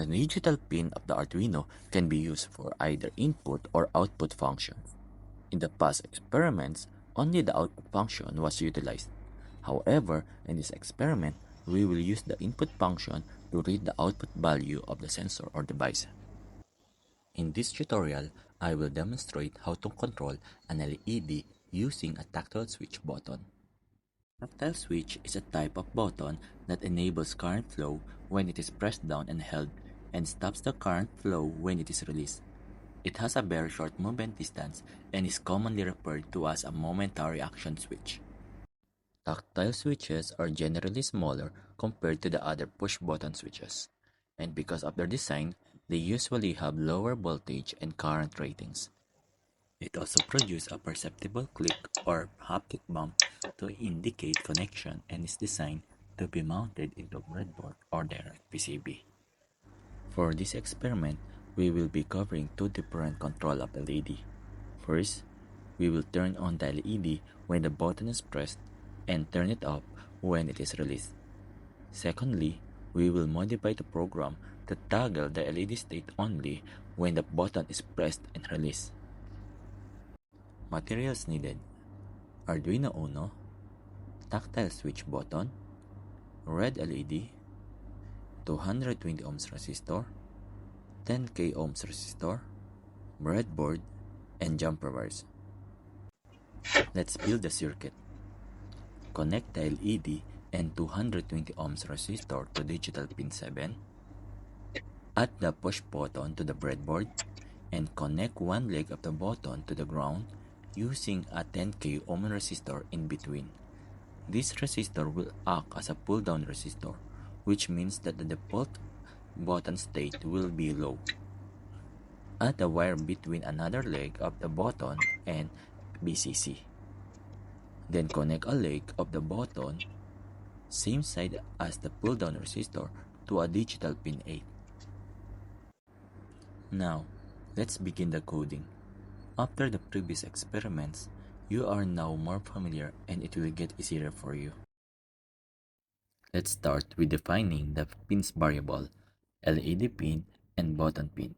The digital pin of the Arduino can be used for either input or output functions. In the past experiments, only the output function was utilized. However, in this experiment, we will use the input function to read the output value of the sensor or device. In this tutorial, I will demonstrate how to control an LED using a tactile switch button. Tactile switch is a type of button that enables current flow when it is pressed down and held, and stops the current flow when it is released. It has a very short movement distance and is commonly referred to as a momentary action switch. Tactile switches are generally smaller compared to the other push-button switches, and because of their design, they usually have lower voltage and current ratings. It also produces a perceptible click or haptic bump to indicate connection and is designed to be mounted into a breadboard or direct PCB. For this experiment, we will be covering two different control of LED. First, we will turn on the LED when the button is pressed and turn it off when it is released. Secondly, we will modify the program to toggle the LED state only when the button is pressed and released. Materials needed: Arduino Uno, tactile switch button, red LED, 220 ohms resistor, 10k ohms resistor, breadboard, and jumper wires. Let's build the circuit. Connect the LED and 220 ohms resistor to digital pin 7. Add the push button to the breadboard and connect one leg of the button to the ground using a 10k ohm resistor in between. This resistor will act as a pull-down resistor, which means that the default button state will be low. Add a wire between another leg of the button and VCC. Then connect a leg of the button, same side as the pull-down resistor, to a digital pin 8. Now, let's begin the coding. After the previous experiments, you are now more familiar and it will get easier for you. Let's start with defining the pins variable, LED pin and button pin.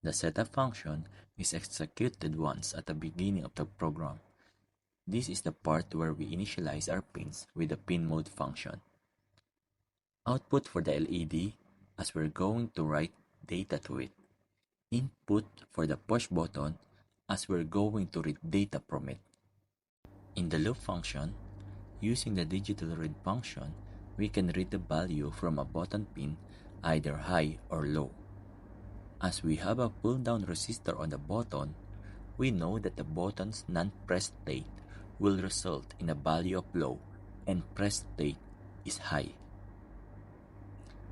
The setup function is executed once at the beginning of the program. This is the part where we initialize our pins with the pin mode function. Output for the LED, as we're going to write data to it. Input for the push button, as we're going to read data from it. In the loop function, using the digital read function, we can read the value from a button pin either high or low. As we have a pull-down resistor on the button, we know that the button's non-pressed state will result in a value of low and pressed state is high.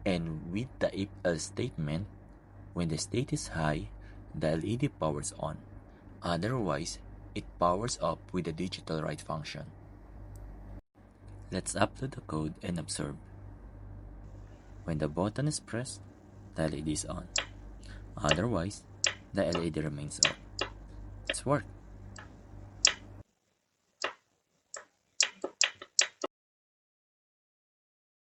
And with the if-else statement, when the state is high, the LED powers on. Otherwise, it powers off with the digital write function. Let's upload the code and observe. When the button is pressed, the LED is on. Otherwise, the LED remains off. Let's work.